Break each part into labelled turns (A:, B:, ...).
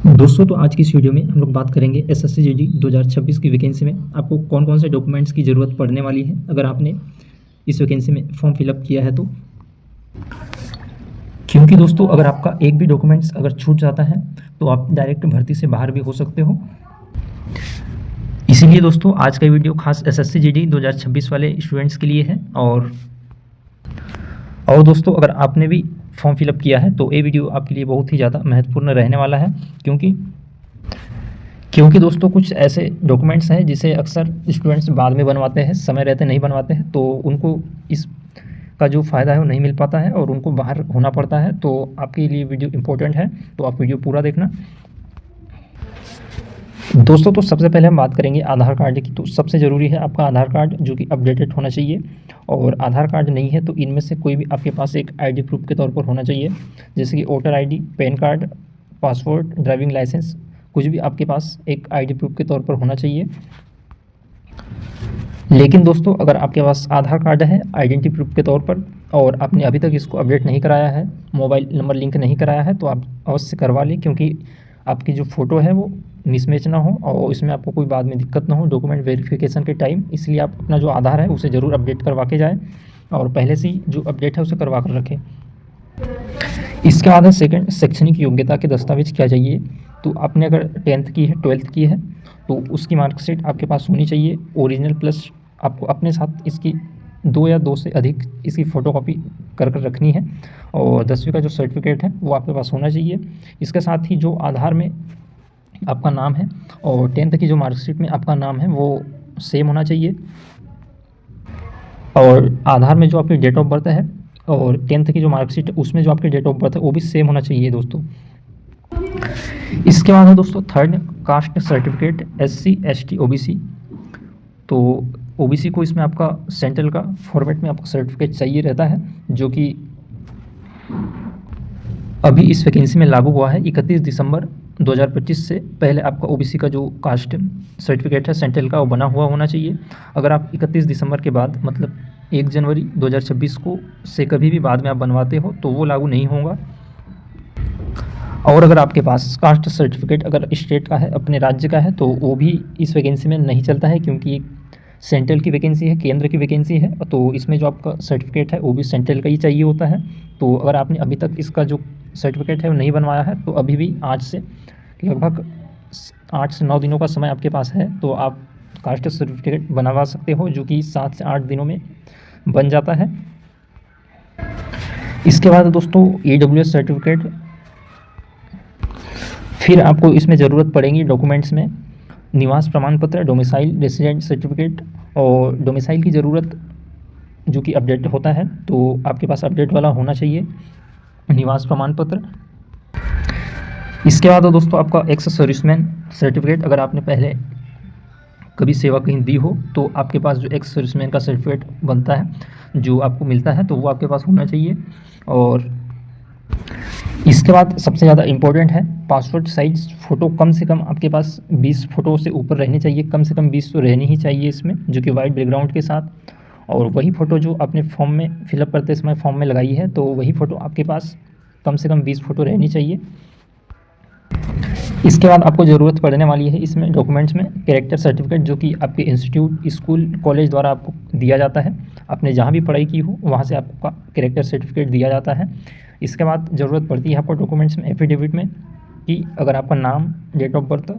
A: दोस्तों तो आज की इस वीडियो में हम लोग बात करेंगे एसएससी जीडी 2026 की वैकेंसी में आपको कौन कौन से डॉक्यूमेंट्स की ज़रूरत पड़ने वाली है अगर आपने इस वैकेंसी में फॉर्म फिलअप किया है तो। क्योंकि दोस्तों अगर आपका एक भी डॉक्यूमेंट्स अगर छूट जाता है तो आप डायरेक्ट भर्ती से बाहर भी हो सकते हो। इसीलिए दोस्तों आज का वीडियो खास एसएससी जीडी 2026 वाले स्टूडेंट्स के लिए है। और दोस्तों अगर आपने भी फॉर्म फिलअप किया है तो ये वीडियो आपके लिए बहुत ही ज़्यादा महत्वपूर्ण रहने वाला है। क्योंकि दोस्तों कुछ ऐसे डॉक्यूमेंट्स हैं जिसे अक्सर स्टूडेंट्स बाद में बनवाते हैं, समय रहते नहीं बनवाते हैं, तो उनको इस का जो फ़ायदा है वो नहीं मिल पाता है और उनको बाहर होना पड़ता है। तो आपके लिए वीडियो इम्पोर्टेंट है, तो आप वीडियो पूरा देखना। दोस्तों तो सबसे पहले हम बात करेंगे आधार कार्ड की। तो सबसे ज़रूरी है आपका आधार कार्ड जो कि अपडेटेड होना चाहिए, और आधार कार्ड नहीं है तो इनमें से कोई भी आपके पास एक आईडी प्रूफ के तौर पर होना चाहिए, जैसे कि voter ID, PAN card, passport, driving licence, कुछ भी आपके पास एक आईडी प्रूफ के तौर पर होना चाहिए। लेकिन दोस्तों अगर आपके पास आधार कार्ड है आइडेंटिटी प्रूफ के तौर पर और आपने अभी तक इसको अपडेट नहीं कराया है, मोबाइल नंबर लिंक नहीं कराया है, तो आप अवश्य करवा लें, क्योंकि आपकी जो फ़ोटो है वो मिसमैच ना हो और इसमें आपको कोई बाद में दिक्कत ना हो डॉक्यूमेंट वेरिफिकेशन के टाइम। इसलिए आप अपना जो आधार है उसे ज़रूर अपडेट करवा के जाएँ और पहले से ही जो अपडेट है उसे करवा कर रखें। इसके बाद है सेकंड, शैक्षणिक योग्यता के दस्तावेज क्या चाहिए। तो आपने अगर 10th की है, 12th की है, तो उसकी मार्कशीट आपके पास होनी चाहिए ओरिजिनल, प्लस आपको अपने साथ इसकी 2 या 2 से अधिक इसकी फ़ोटोकॉपी कर रखनी है, और 10वीं का जो सर्टिफिकेट है वो आपके पास होना चाहिए। इसके साथ ही जो आधार में आपका नाम है और 10th की जो मार्कशीट में आपका नाम है वो सेम होना चाहिए, और आधार में जो आपकी डेट ऑफ बर्थ है और 10th की जो मार्कशीट है उसमें जो आपकी डेट ऑफ बर्थ है वो भी सेम होना चाहिए दोस्तों। इसके बाद है दोस्तों third, caste certificate, SC ST OBC। तो OBC को इसमें आपका सेंट्रल का फॉर्मेट में आपका सर्टिफिकेट चाहिए रहता है, जो कि अभी इस वैकेंसी में लागू हुआ है 31 दिसंबर 2025 से पहले आपका OBC का जो कास्ट सर्टिफिकेट है सेंट्रल का वो बना हुआ होना चाहिए। अगर आप 31 दिसंबर के बाद मतलब 1 जनवरी 2026 को से कभी भी बाद में आप बनवाते हो तो वो लागू नहीं होगा। और अगर आपके पास कास्ट सर्टिफिकेट अगर स्टेट का है, अपने राज्य का है, तो वो भी इस वैकेंसी में नहीं चलता है, क्योंकि सेंट्रल की वैकेंसी है, केंद्र की वैकेंसी है, तो इसमें जो आपका सर्टिफिकेट है वो भी सेंट्रल का ही चाहिए होता है। तो अगर आपने अभी तक इसका जो सर्टिफिकेट है वो नहीं बनवाया है तो अभी भी आज से लगभग 8 से 9 दिनों का समय आपके पास है, तो आप कास्ट सर्टिफिकेट बनवा सकते हो, जो कि 7 से 8 दिनों में बन जाता है। इसके बाद दोस्तों AWS सर्टिफिकेट, फिर आपको इसमें ज़रूरत पड़ेगी डॉक्यूमेंट्स में निवास प्रमाण पत्र, डोमिसाइल रेसिडेंट सर्टिफिकेट, और डोमिसाइल की ज़रूरत जो कि अपडेट होता है तो आपके पास अपडेट वाला होना चाहिए निवास प्रमाण पत्र। इसके बाद दोस्तों आपका एक्स सर्विसमैन सर्टिफिकेट, अगर आपने पहले कभी सेवा कहीं दी हो तो आपके पास जो एक्स सर्विसमैन का सर्टिफिकेट बनता है जो आपको मिलता है तो वो आपके पास होना चाहिए। और इसके बाद सबसे ज़्यादा इम्पोर्टेंट है पासपोर्ट साइज फ़ोटो, कम से कम आपके पास 20 फ़ोटो से ऊपर रहनी चाहिए, कम से कम 20 तो रहनी ही चाहिए इसमें, जो कि वाइट बैकग्राउंड के साथ। और वही फ़ोटो जो आपने फॉर्म में फिलअप करते समय फॉर्म में लगाई है तो वही फ़ोटो आपके पास कम से कम 20 फ़ोटो रहनी चाहिए। इसके बाद आपको ज़रूरत पड़ने वाली है इसमें डॉक्यूमेंट्स में कैरेक्टर सर्टिफिकेट, जो कि आपके इंस्टीट्यूट, स्कूल, कॉलेज द्वारा आपको दिया जाता है, आपने जहाँ भी पढ़ाई की हो वहाँ से आपका कैरेक्टर सर्टिफिकेट दिया जाता है। इसके बाद ज़रूरत पड़ती है आपको डॉक्यूमेंट्स में एफिडेविट में, कि अगर आपका नाम, डेट ऑफ बर्थ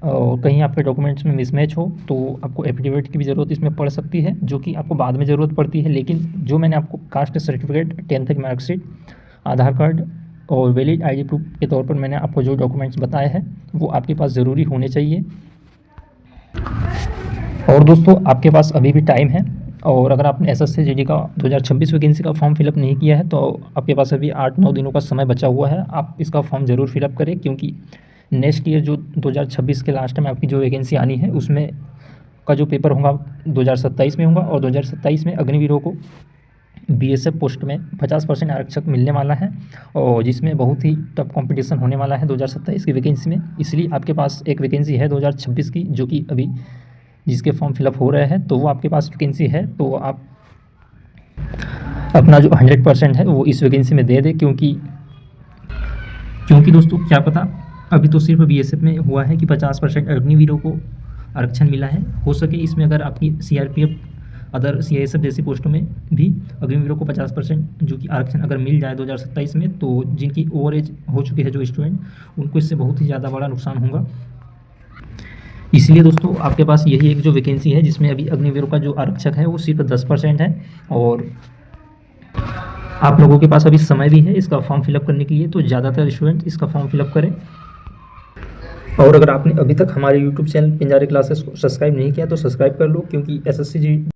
A: और कहीं आपके डॉक्यूमेंट्स में मिसमैच हो तो आपको एफिडेविट की भी ज़रूरत इसमें पड़ सकती है, जो कि आपको बाद में ज़रूरत पड़ती है। लेकिन जो मैंने आपको कास्ट सर्टिफिकेट, 10th की मार्कशीट, आधार कार्ड और वैलिड आईडी प्रूफ के तौर पर मैंने आपको जो डॉक्यूमेंट्स बताए हैं वो आपके पास ज़रूरी होने चाहिए। और दोस्तों आपके पास अभी भी टाइम है, और अगर आपने एसएससी जीडी का 2026 वैकेंसी का फॉर्म फिलअप नहीं किया है तो आपके पास अभी 8-9 दिनों का समय बचा हुआ है। आप इसका फॉर्म ज़रूर फिलअप करें, क्योंकि नेक्स्ट ईयर जो 2026 के लास्ट में आपकी जो वैकेंसी आनी है उसमें का जो पेपर होगा 2027 में होगा, और 2027 में अग्निवीरों को BSF पोस्ट में 50% आरक्षक मिलने वाला है, और जिसमें बहुत ही टफ कंपटीशन होने वाला है 2027 की वैकेंसी में। इसलिए आपके पास एक वैकेंसी है 2026 की, जो कि अभी जिसके फॉर्म फिलअप हो रहे हैं, तो वो आपके पास वैकेंसी है, तो आप अपना जो 100% है वो इस वैकेंसी में दे दें, क्योंकि दोस्तों क्या पता अभी तो सिर्फ बीएसएफ में हुआ है कि 50% अग्निवीरों को आरक्षण मिला है। हो सके इसमें अगर आपकी सीआरपीएफ, अदर सीआईएसएफ जैसी पोस्टों में भी अग्निवीरों को 50% जो कि आरक्षण अगर मिल जाए 2027 में, तो जिनकी ओवर एज हो चुकी है जो स्टूडेंट, उनको इससे बहुत ही ज़्यादा बड़ा नुकसान होगा। इसलिए दोस्तों आपके पास यही एक जो वैकेंसी है जिसमें अभी अग्निवीरों का जो आरक्षक है वो सिर्फ 10% है, और आप लोगों के पास अभी समय भी है इसका फॉर्म फिलअप करने के लिए, तो ज़्यादातर स्टूडेंट इसका फॉर्म फिलअप करें। और अगर आपने अभी तक हमारे यूट्यूब चैनल पिंजारे क्लासेस को सब्सक्राइब नहीं किया तो सब्सक्राइब कर लो, क्योंकि एसएससी